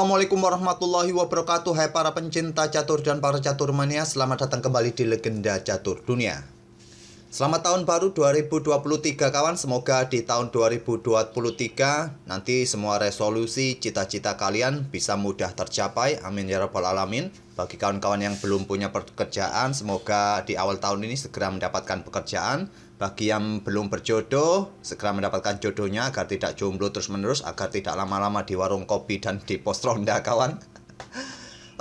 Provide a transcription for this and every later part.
Assalamualaikum warahmatullahi wabarakatuh. Hai para pencinta catur dan para catur mania, selamat datang kembali di Legenda Catur Dunia. Selamat tahun baru 2023 kawan. Semoga di tahun 2023 nanti semua resolusi cita-cita kalian bisa mudah tercapai. Amin ya rabbal alamin. Bagi kawan-kawan yang belum punya pekerjaan, semoga di awal tahun ini segera mendapatkan pekerjaan. Bagi yang belum berjodoh, segera mendapatkan jodohnya agar tidak jomblo terus-menerus, agar tidak lama-lama di warung kopi dan di pos ronda kawan.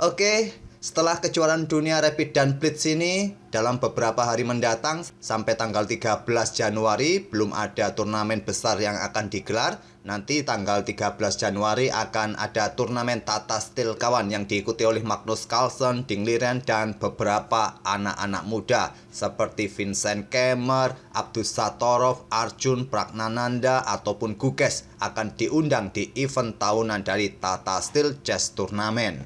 Oke, setelah kejuaraan dunia Rapid dan Blitz ini, dalam beberapa hari mendatang sampai tanggal 13 Januari belum ada turnamen besar yang akan digelar. Nanti tanggal 13 Januari akan ada turnamen Tata Steel kawan yang diikuti oleh Magnus Carlsen, Ding Liren, dan beberapa anak-anak muda seperti Vincent Kemmer, Abdus Satorov, Arjun Pragnananda, ataupun Guges akan diundang di event tahunan dari Tata Steel Chess Tournament.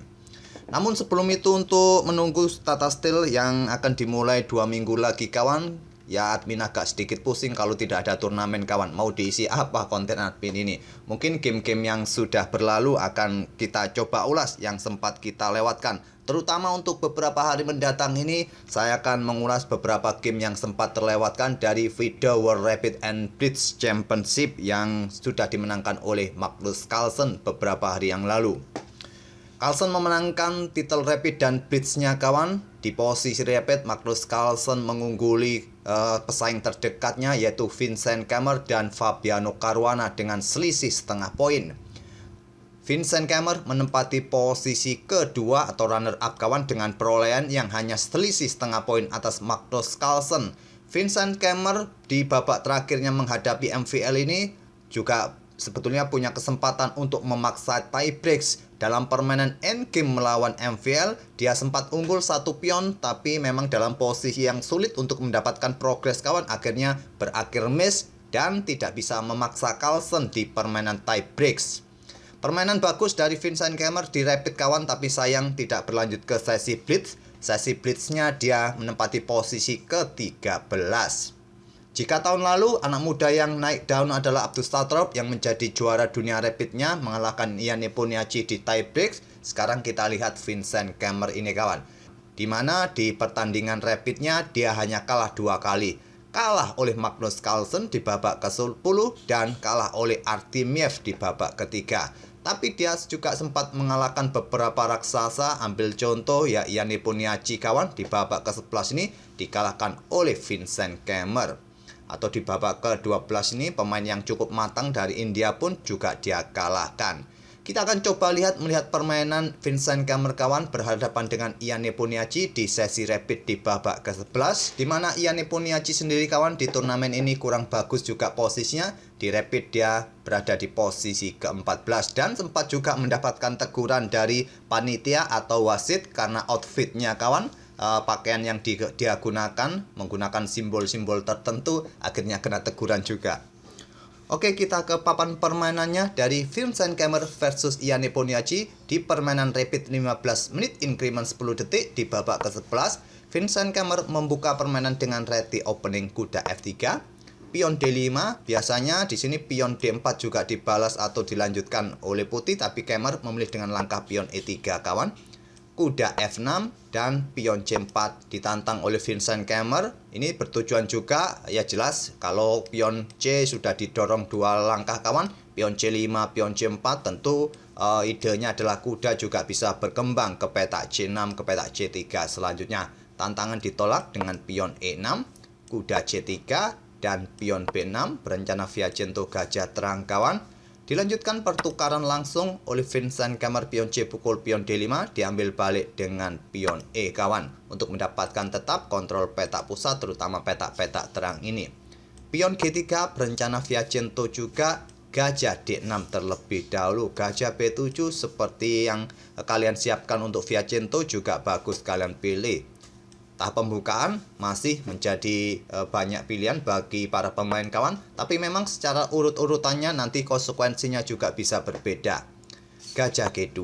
Namun sebelum itu, untuk menunggu Tata Steel yang akan dimulai 2 minggu lagi kawan, ya admin agak sedikit pusing kalau tidak ada turnamen kawan. Mau diisi apa konten admin ini? Mungkin game-game yang sudah berlalu akan kita coba ulas yang sempat kita lewatkan. Terutama untuk beberapa hari mendatang ini, saya akan mengulas beberapa game yang sempat terlewatkan dari FIDE World Rapid and Blitz Championship yang sudah dimenangkan oleh Magnus Carlsen beberapa hari yang lalu. Carlsen memenangkan titel Rapid dan Blitz-nya kawan. Di posisi Rapid, Magnus Carlsen mengungguli pesaing terdekatnya yaitu Vincent Kemmer dan Fabiano Caruana dengan selisih setengah poin. Vincent Kemmer menempati posisi kedua atau runner up kawan dengan perolehan yang hanya selisih setengah poin atas Magnus Carlsen. Vincent Kemmer di babak terakhirnya menghadapi MVL ini juga sebetulnya punya kesempatan untuk memaksa tie breaks. Dalam permainan endgame melawan MVL, dia sempat unggul satu pion, tapi memang dalam posisi yang sulit untuk mendapatkan progres kawan, akhirnya berakhir miss dan tidak bisa memaksa Carlsen di permainan tie breaks. Permainan bagus dari Vincent Kemmer di Rapid kawan, tapi sayang tidak berlanjut ke sesi Blitz. Sesi Blitznya dia menempati posisi ke-13. Jika tahun lalu anak muda yang naik daun adalah Abdus Satorov yang menjadi juara dunia Rapidnya mengalahkan Ian Nepomniachtchi di tie breaks, sekarang kita lihat Vincent Kemmer ini kawan, dimana di pertandingan Rapidnya dia hanya kalah 2 kali. Kalah oleh Magnus Carlsen di babak ke-10 dan kalah oleh Artemiev di babak ketiga. Tapi dia juga sempat mengalahkan beberapa raksasa. Ambil contoh ya Ian Nepomniachtchi kawan, di babak ke-11 ini dikalahkan oleh Vincent Kemmer. Atau di babak ke-12 ini pemain yang cukup matang dari India pun juga dia kalahkan. Kita akan coba melihat permainan Vincent Kemmer kawan berhadapan dengan Ian Nepomniachtchi di sesi Rapid di babak ke-11, di mana Ian Nepomniachtchi sendiri kawan di turnamen ini kurang bagus juga posisinya. Di Rapid dia berada di posisi ke-14 dan sempat juga mendapatkan teguran dari panitia atau wasit karena outfitnya kawan. Pakaian yang dia gunakan menggunakan simbol-simbol tertentu, akhirnya kena teguran juga. Oke, kita ke papan permainannya dari Vincent Kemmer versus Ian Nepomniachtchi di permainan Rapid 15 menit increment 10 detik di babak ke-11. Vincent Kemmer membuka permainan dengan ready opening kuda F3, pion D5. Biasanya di sini pion D4 juga dibalas atau dilanjutkan oleh putih, tapi Kemmer memilih dengan langkah pion E3 kawan. Kuda F6 dan pion C4 ditantang oleh Vincent Kemmer. Ini bertujuan juga ya jelas kalau pion C sudah didorong 2 langkah kawan, pion C5, pion C4 tentu idenya adalah kuda juga bisa berkembang ke petak C6, ke petak C3 selanjutnya. Tantangan ditolak dengan pion E6, kuda C3 dan pion B6 berencana Fianchetto gajah terang kawan. Dilanjutkan pertukaran langsung oleh Vincent Kemmer, pion C pukul pion D5 diambil balik dengan pion E kawan untuk mendapatkan tetap kontrol petak pusat terutama petak-petak terang ini. Pion G3 berencana Fianchetto juga gajah D6 terlebih dahulu. Gajah B7 seperti yang kalian siapkan untuk Fianchetto juga bagus kalian pilih. Tahap pembukaan masih menjadi banyak pilihan bagi para pemain kawan, tapi memang secara urut-urutannya nanti konsekuensinya juga bisa berbeda. Gajah G2,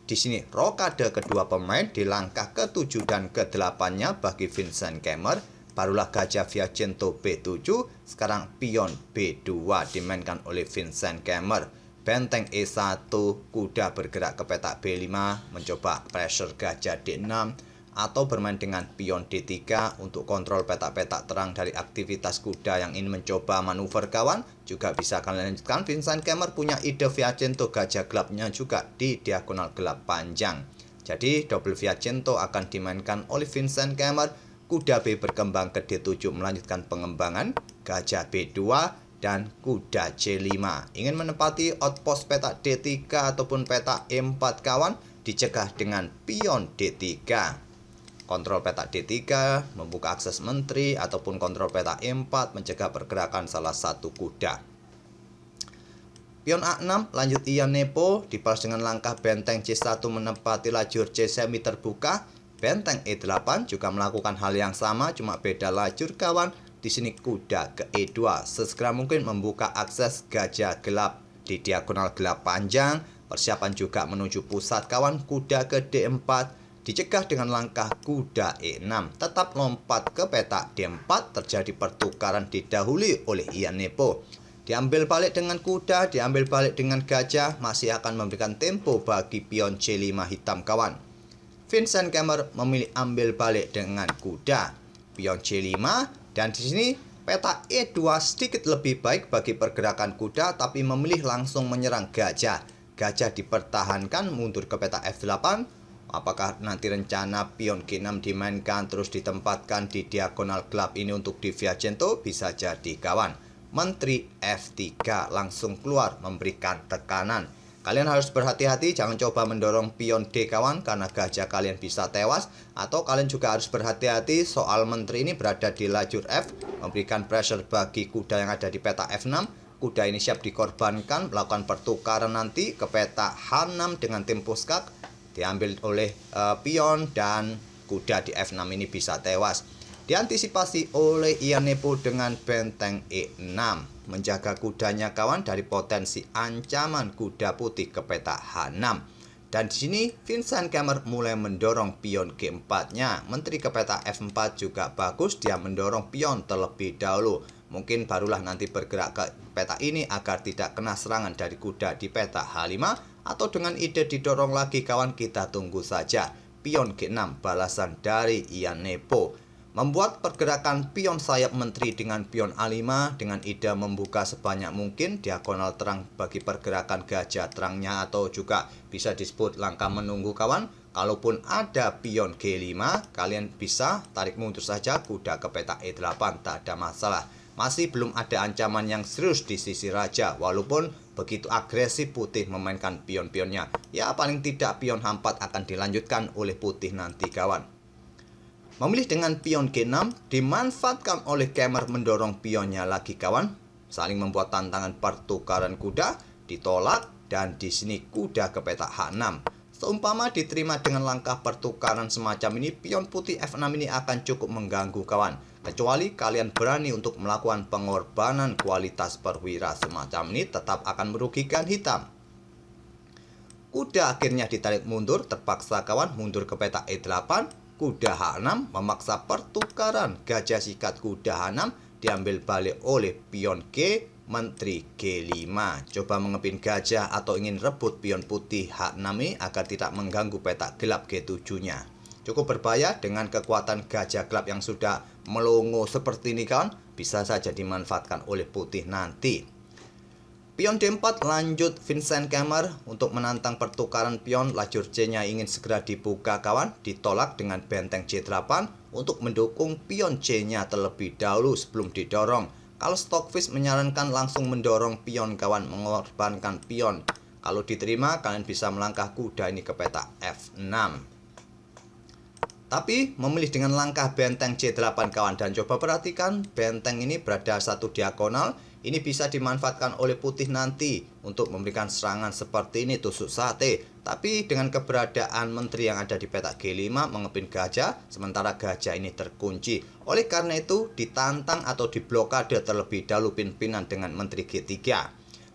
di sini rokade kedua pemain di langkah ke-7 dan ke-8-nya bagi Vincent Kemmer. Barulah gajah Fianchetto B7, sekarang pion B2 dimainkan oleh Vincent Kemmer. benteng E1, kuda bergerak ke petak B5, mencoba pressure gajah D6, atau bermain dengan pion D3 untuk kontrol petak-petak terang dari aktivitas kuda yang ingin mencoba manuver kawan. Juga bisa kalian lanjutkan. Vincent Kemmer punya ide Fiacento gajah gelapnya juga di diagonal gelap panjang. Jadi double Fiacento akan dimainkan oleh Vincent Kemmer. Kuda B berkembang ke D7 melanjutkan pengembangan, gajah B2 dan kuda C5. Ingin menempati outpost petak D3 ataupun petak E4 kawan, dicegah dengan pion D3. Kontrol petak D3 membuka akses menteri ataupun kontrol petak E4 mencegah pergerakan salah satu kuda. Pion A6 lanjut Ian Nepo dibalas dengan langkah benteng C1 menempati lajur C semi terbuka. Benteng E8 juga melakukan hal yang sama, cuma beda lajur kawan. Di sini kuda ke E2 sesegera mungkin membuka akses gajah gelap di diagonal gelap panjang. Persiapan juga menuju pusat kawan. Kuda ke D4 dicegah dengan langkah kuda E6. Tetap lompat ke petak D4, terjadi pertukaran didahului oleh Ian Nepo. Diambil balik dengan kuda, diambil balik dengan gajah, masih akan memberikan tempo bagi pion C5 hitam kawan. Vincent Kemmer memilih ambil balik dengan kuda, pion C5, dan di sini petak E2 sedikit lebih baik bagi pergerakan kuda, tapi memilih langsung menyerang gajah. Gajah dipertahankan mundur ke petak F8. Apakah nanti rencana pion G6 dimainkan terus ditempatkan di diagonal gelap ini untuk di Fiacento? Bisa jadi kawan. Menteri F3 langsung keluar memberikan tekanan. Kalian harus berhati-hati, jangan coba mendorong pion D kawan, karena gajah kalian bisa tewas. Atau kalian juga harus berhati-hati soal menteri ini berada di lajur F, memberikan pressure bagi kuda yang ada di petak F6. Kuda ini siap dikorbankan, melakukan pertukaran nanti ke petak H6 dengan tempo skak. Diambil oleh pion dan kuda di F6 ini bisa tewas. Diantisipasi oleh Ian Nepo dengan benteng E6, menjaga kudanya kawan dari potensi ancaman kuda putih ke petak H6. Dan di sini Vincent Kemmer mulai mendorong pion G4-nya. Menteri ke petak F4 juga bagus, dia mendorong pion terlebih dahulu. Mungkin barulah nanti bergerak ke petak ini agar tidak kena serangan dari kuda di petak H5. Atau dengan ide didorong lagi kawan, kita tunggu saja. Pion G6 balasan dari Ian Nepo. Membuat pergerakan pion sayap menteri dengan pion A5 dengan ide membuka sebanyak mungkin diagonal terang bagi pergerakan gajah terangnya, atau juga bisa disebut langkah menunggu kawan. Kalaupun ada pion G5, kalian bisa tarik mundur saja kuda ke petak E8, tak ada masalah. Masih belum ada ancaman yang serius di sisi raja, walaupun begitu agresif putih memainkan pion-pionnya. Ya paling tidak pion H4 akan dilanjutkan oleh putih nanti kawan. Memilih dengan pion G6 dimanfaatkan oleh Kemmer mendorong pionnya lagi kawan. Saling membuat tantangan pertukaran kuda, ditolak, dan di sini kuda ke petak H6. Seumpama diterima dengan langkah pertukaran semacam ini, pion putih F6 ini akan cukup mengganggu kawan. Kecuali kalian berani untuk melakukan pengorbanan kualitas perwira semacam ini, tetap akan merugikan hitam. Kuda akhirnya ditarik mundur, terpaksa kawan mundur ke petak E8. Kuda H6 memaksa pertukaran, gajah sikat kuda H6 diambil balik oleh pion G, menteri G5. Coba mengepin gajah atau ingin rebut pion putih H6 ini agar tidak mengganggu petak gelap G7-nya. Cukup berbahaya dengan kekuatan gajah gelap yang sudah melongo seperti ini kawan, bisa saja dimanfaatkan oleh putih nanti. Pion D4 lanjut Vincent Kemmer untuk menantang pertukaran pion. Lajur C-nya ingin segera dibuka kawan, ditolak dengan benteng C8 untuk mendukung pion C-nya terlebih dahulu sebelum didorong. Kalau Stockfish menyarankan langsung mendorong pion kawan, mengorbankan pion. Kalau diterima, kalian bisa melangkah kuda ini ke petak F6. Tapi memilih dengan langkah benteng C8 kawan, dan coba perhatikan benteng ini berada satu diagonal. Ini bisa dimanfaatkan oleh putih nanti untuk memberikan serangan seperti ini, tusuk sate. Tapi dengan keberadaan menteri yang ada di petak G5 mengepin gajah, sementara gajah ini terkunci. Oleh karena itu ditantang atau diblokade terlebih dahulu pimpinan dengan menteri G3.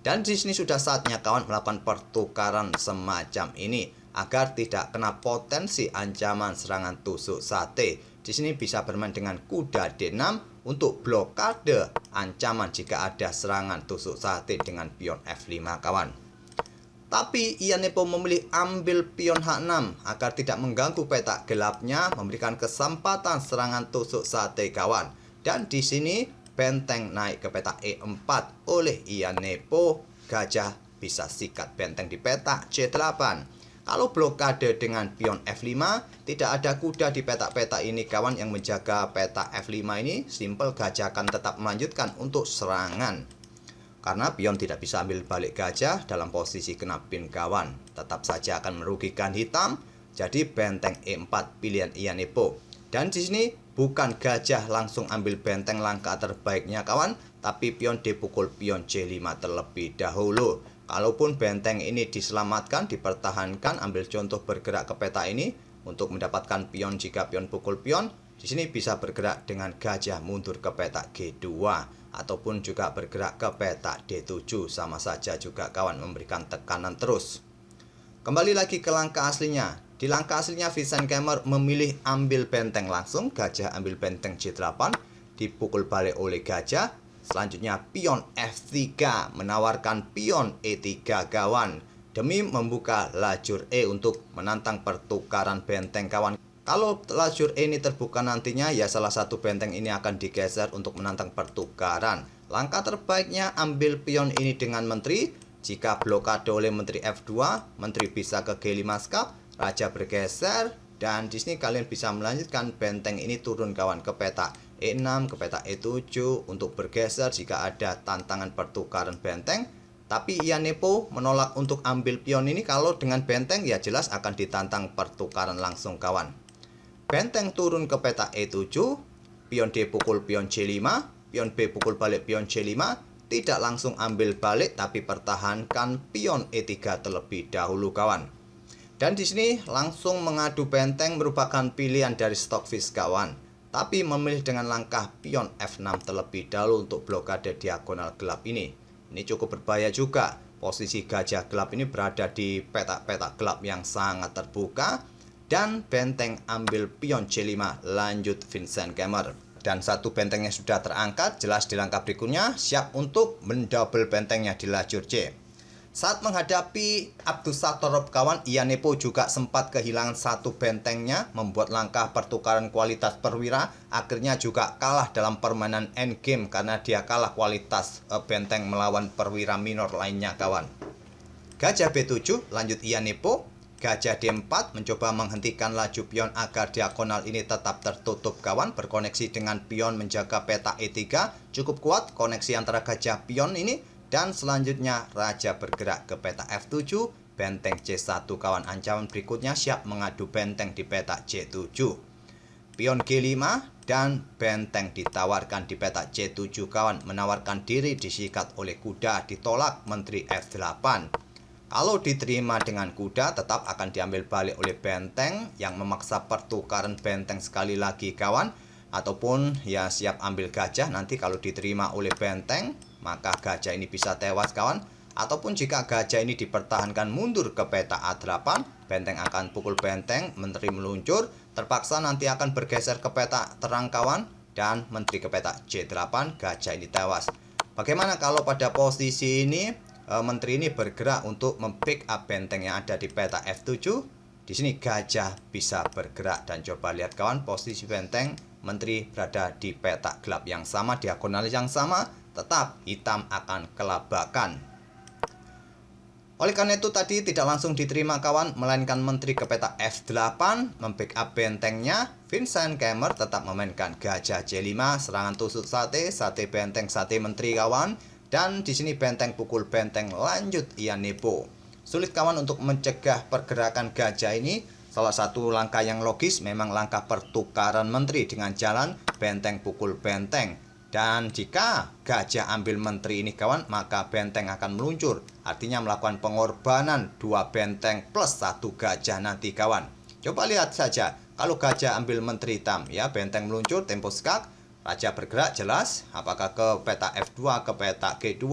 Dan di sini sudah saatnya kawan melakukan pertukaran semacam ini agar tidak kena potensi ancaman serangan tusuk sate. Di sini bisa bermain dengan kuda D6 untuk blokade ancaman jika ada serangan tusuk sate dengan pion F5 kawan. Tapi Ianepo memilih ambil pion H6 agar tidak mengganggu peta gelapnya, memberikan kesempatan serangan tusuk sate kawan. Dan di sini benteng naik ke peta E4 oleh Ianepo, gajah bisa sikat benteng di peta C8. Kalau blokade dengan pion F5, tidak ada kuda di peta-peta ini kawan yang menjaga peta F5 ini. Simple, gajah akan tetap melanjutkan untuk serangan. Karena pion tidak bisa ambil balik gajah dalam posisi kena pin kawan. Tetap saja akan merugikan hitam. Jadi benteng E4 pilihan Ianepo. Dan di sini bukan gajah langsung ambil benteng langkah terbaiknya kawan, tapi pion dipukul pion C5 terlebih dahulu. Kalaupun benteng ini diselamatkan, dipertahankan, ambil contoh bergerak ke peta ini untuk mendapatkan pion. Jika pion pukul pion, di sini bisa bergerak dengan gajah mundur ke peta G2 ataupun juga bergerak ke peta D7. Sama saja juga kawan, memberikan tekanan terus. Kembali lagi ke langkah aslinya. Di langkah aslinya Vincent Keymer memilih ambil benteng langsung, gajah ambil benteng C8, dipukul balik oleh gajah. Selanjutnya pion F3 menawarkan pion E3 kawan, demi membuka lajur E untuk menantang pertukaran benteng kawan. Kalau lajur E ini terbuka nantinya, ya salah satu benteng ini akan digeser untuk menantang pertukaran. Langkah terbaiknya ambil pion ini dengan menteri. Jika blokade oleh menteri F2, menteri bisa ke G5 skap, raja bergeser, dan di sini kalian bisa melanjutkan benteng ini turun kawan ke peta E6, ke peta E7 untuk bergeser jika ada tantangan pertukaran benteng. Tapi Ianepo menolak untuk ambil pion ini. Kalau dengan benteng ya jelas akan ditantang pertukaran langsung kawan. Benteng turun ke peta E7, pion D pukul pion C5, pion B pukul balik pion C5, tidak langsung ambil balik tapi pertahankan pion E3 terlebih dahulu kawan. Dan di sini langsung mengadu benteng merupakan pilihan dari Stockfish kawan, tapi memilih dengan langkah pion F6 terlebih dahulu untuk blokade diagonal gelap ini. Ini cukup berbahaya juga. Posisi gajah gelap ini berada di peta-peta gelap yang sangat terbuka. Dan benteng ambil pion C5, lanjut Vincent Keymer. Dan satu bentengnya sudah terangkat, jelas di langkah berikutnya siap untuk mendouble bentengnya di lajur C. Saat menghadapi Abdus Satorov kawan, Ianepo juga sempat kehilangan satu bentengnya, membuat langkah pertukaran kualitas perwira, akhirnya juga kalah dalam permainan endgame karena dia kalah kualitas benteng melawan perwira minor lainnya kawan. Gajah B7, lanjut Ianepo. Gajah D4 mencoba menghentikan laju pion agar diagonal ini tetap tertutup kawan, berkoneksi dengan pion menjaga peta E3, cukup kuat koneksi antara gajah pion ini. Dan selanjutnya raja bergerak ke peta F7, benteng C1 kawan. Ancaman berikutnya siap mengadu benteng di peta C7. Pion G5 dan benteng ditawarkan di peta C7 kawan. Menawarkan diri disikat oleh kuda, ditolak menteri F8. Kalau diterima dengan kuda tetap akan diambil balik oleh benteng yang memaksa pertukaran benteng sekali lagi kawan. Ataupun ya siap ambil gajah nanti kalau diterima oleh benteng, maka gajah ini bisa tewas kawan. Ataupun jika gajah ini dipertahankan mundur ke peta A8, benteng akan pukul benteng, menteri meluncur, terpaksa nanti akan bergeser ke peta terang kawan, dan menteri ke peta C8, gajah ini tewas. Bagaimana kalau pada posisi ini menteri ini bergerak untuk mempick up benteng yang ada di peta F7? Di sini gajah bisa bergerak dan coba lihat kawan, posisi benteng menteri berada di peta gelap yang sama, diagonal yang sama, tetap hitam akan kelabakan. Oleh karena itu tadi tidak langsung diterima kawan, melainkan menteri ke peta F8 membackup bentengnya. Vincent Keymer tetap memainkan gajah C5, serangan tusuk sate, sate benteng, sate menteri kawan. Dan di sini benteng pukul benteng, lanjut Ianepo. Sulit kawan untuk mencegah pergerakan gajah ini. Salah satu langkah yang logis memang langkah pertukaran menteri dengan jalan benteng pukul benteng. Dan jika gajah ambil menteri ini kawan, maka benteng akan meluncur. Artinya melakukan pengorbanan 2 benteng plus 1 gajah nanti kawan. Coba lihat saja, kalau gajah ambil menteri hitam, ya benteng meluncur, tempo skak, raja bergerak jelas, apakah ke peta F2, ke peta G2,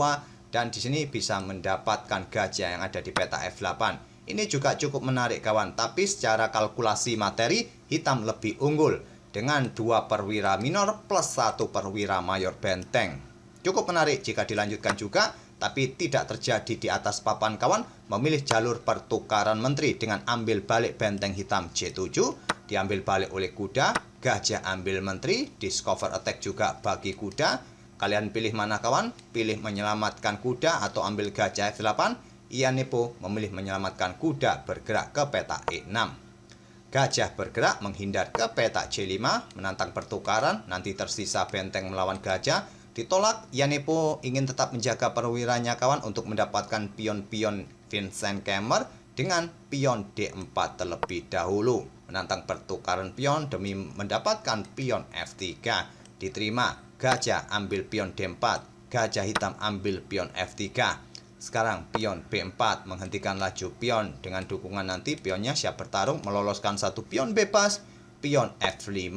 dan di sini bisa mendapatkan gajah yang ada di peta F8. Ini juga cukup menarik kawan, tapi secara kalkulasi materi hitam lebih unggul dengan 2 perwira minor plus 1 perwira mayor benteng. Cukup menarik jika dilanjutkan juga, tapi tidak terjadi di atas papan kawan, memilih jalur pertukaran menteri dengan ambil balik benteng hitam C7, diambil balik oleh kuda, gajah ambil menteri, discover attack juga bagi kuda. Kalian pilih mana kawan? Pilih menyelamatkan kuda atau ambil gajah F8. Ianepo memilih menyelamatkan kuda bergerak ke peta E6. Gajah bergerak menghindar ke peta C5, menantang pertukaran, nanti tersisa benteng melawan gajah, ditolak. Ianepo ingin tetap menjaga perwiranya kawan untuk mendapatkan pion-pion Vincent Kemmer dengan pion D4 terlebih dahulu. Menantang pertukaran pion demi mendapatkan pion F3. Diterima, gajah ambil pion D4, gajah hitam ambil pion F3. Sekarang pion B4 menghentikan laju pion. Dengan dukungan nanti pionnya siap bertarung meloloskan satu pion bebas. Pion F5,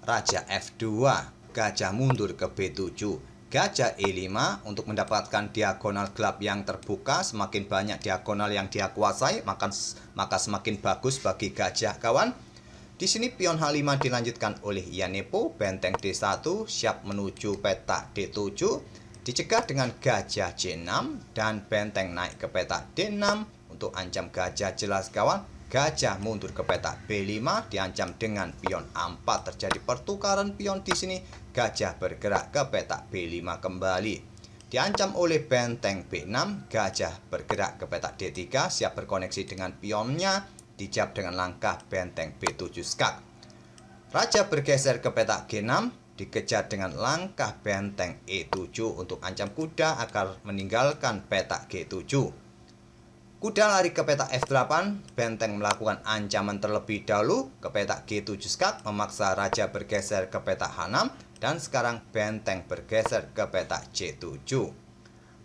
raja F2, gajah mundur ke B7, gajah E5 untuk mendapatkan diagonal gelap yang terbuka. Semakin banyak diagonal yang dia kuasai, maka semakin bagus bagi gajah kawan. Di sini pion H5 dilanjutkan oleh Ianepo, benteng D1 siap menuju peta D7. Dicegah dengan gajah C6 dan benteng naik ke peta D6 untuk ancam gajah jelas kawan. Gajah mundur ke peta B5 diancam dengan pion A4. Terjadi pertukaran pion di sini. Gajah bergerak ke peta B5 kembali. Diancam oleh benteng B6. Gajah bergerak ke peta D3 siap berkoneksi dengan pionnya. Dijawab dengan langkah benteng B7 skak. Raja bergeser ke peta G6. Dikejar dengan langkah benteng E7 untuk ancam kuda agar meninggalkan peta G7. Kuda lari ke peta F8, benteng melakukan ancaman terlebih dahulu ke peta G7 skak, memaksa raja bergeser ke peta H6, dan sekarang benteng bergeser ke peta C7.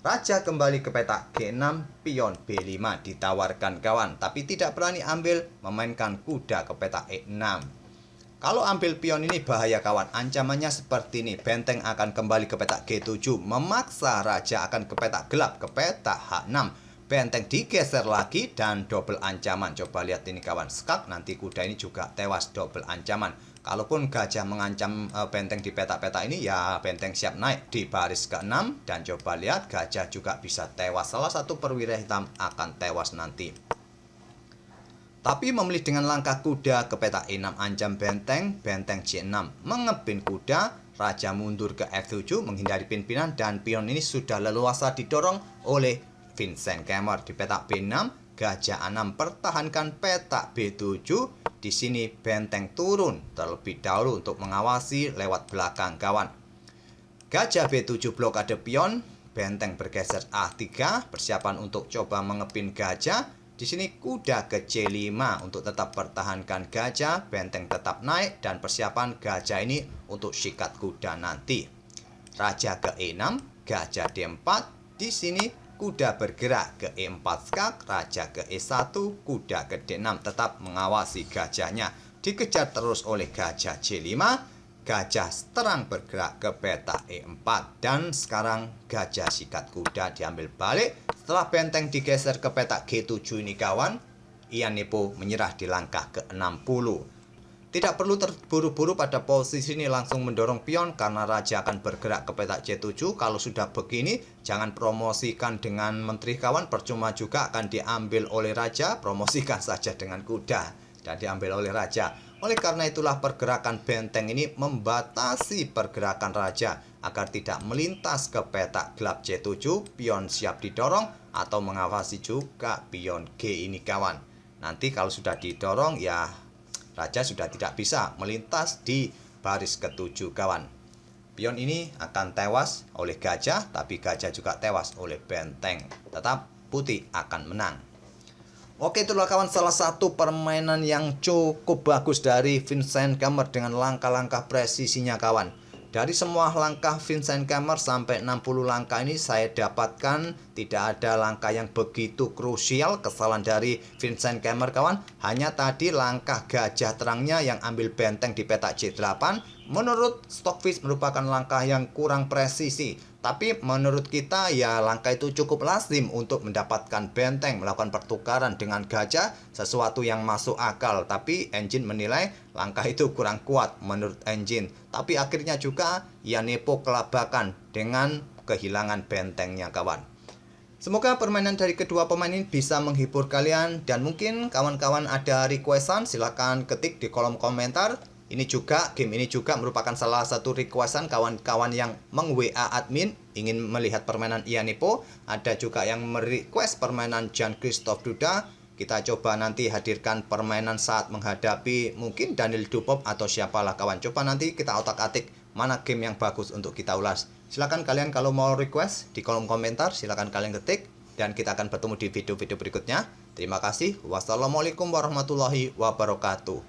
Raja kembali ke peta G6, pion B5 ditawarkan kawan, tapi tidak berani ambil, memainkan kuda ke peta E6. Kalau ambil pion ini bahaya kawan, ancamannya seperti ini. Benteng akan kembali ke peta G7, memaksa raja akan ke peta gelap, ke peta H6. Benteng digeser lagi dan double ancaman. Coba lihat ini kawan, skak, nanti kuda ini juga tewas, double ancaman. Kalaupun gajah mengancam benteng di peta-peta ini, ya benteng siap naik di baris ke-6. Dan coba lihat, gajah juga bisa tewas. Salah satu perwira hitam akan tewas nanti. Tapi memilih dengan langkah kuda ke peta E6 ancam benteng, benteng C6 mengebin kuda, raja mundur ke F7 menghindari pimpinan, dan pion ini sudah leluasa didorong oleh Vincent Kemmer. Di peta B6, gajah A6 pertahankan peta B7. Di sini benteng turun terlebih dahulu untuk mengawasi lewat belakang kawan. Gajah B7 blokade pion, benteng bergeser A3, persiapan untuk coba mengepin gajah. Di sini kuda ke C5 untuk tetap pertahankan gajah, benteng tetap naik, dan persiapan gajah ini untuk sikat kuda nanti. Raja ke E6, gajah D4. Di sini kuda bergerak ke E4 skak, raja ke E1, kuda ke D6 tetap mengawasi gajahnya. Dikejar terus oleh gajah C5. Gajah terang bergerak ke peta E4, dan sekarang gajah sikat kuda diambil balik. Setelah benteng digeser ke peta G7 ini kawan, Ianepo menyerah di langkah ke-60. Tidak perlu terburu-buru pada posisi ini langsung mendorong pion karena raja akan bergerak ke peta C7. Kalau sudah begini, jangan promosikan dengan menteri kawan, percuma juga akan diambil oleh raja. Promosikan saja dengan kuda dan diambil oleh raja. Oleh karena itulah pergerakan benteng ini membatasi pergerakan raja agar tidak melintas ke peta gelap C7. Pion siap didorong atau mengawasi juga pion G ini kawan. Nanti kalau sudah didorong ya raja sudah tidak bisa melintas di baris ke-7 kawan. Pion ini akan tewas oleh gajah, tapi gajah juga tewas oleh benteng. Tetap putih akan menang. Oke, itulah kawan salah satu permainan yang cukup bagus dari Vincent Kemmer dengan langkah-langkah presisinya kawan. Dari semua langkah Vincent Kemmer sampai 60 langkah ini saya dapatkan tidak ada langkah yang begitu krusial kesalahan dari Vincent Kemmer kawan. Hanya tadi langkah gajah terangnya yang ambil benteng di peta C8 menurut Stockfish merupakan langkah yang kurang presisi. Tapi menurut kita ya langkah itu cukup lazim untuk mendapatkan benteng, melakukan pertukaran dengan gajah, sesuatu yang masuk akal. Tapi engine menilai langkah itu kurang kuat menurut engine. Tapi akhirnya juga Ianepo kelabakan dengan kehilangan bentengnya kawan. Semoga permainan dari kedua pemain ini bisa menghibur kalian, dan mungkin kawan-kawan ada requestan silahkan ketik di kolom komentar. Game ini juga merupakan salah satu requestan kawan-kawan yang meng-WA admin ingin melihat permainan Ianipo. Ada juga yang merequest permainan Jan Christoph Duda. Kita coba nanti hadirkan permainan saat menghadapi mungkin Daniel Dupop atau siapalah kawan. Coba nanti kita otak-atik mana game yang bagus untuk kita ulas. Silakan kalian kalau mau request di kolom komentar, silakan kalian ketik, dan kita akan bertemu di video-video berikutnya. Terima kasih. Wassalamualaikum warahmatullahi wabarakatuh.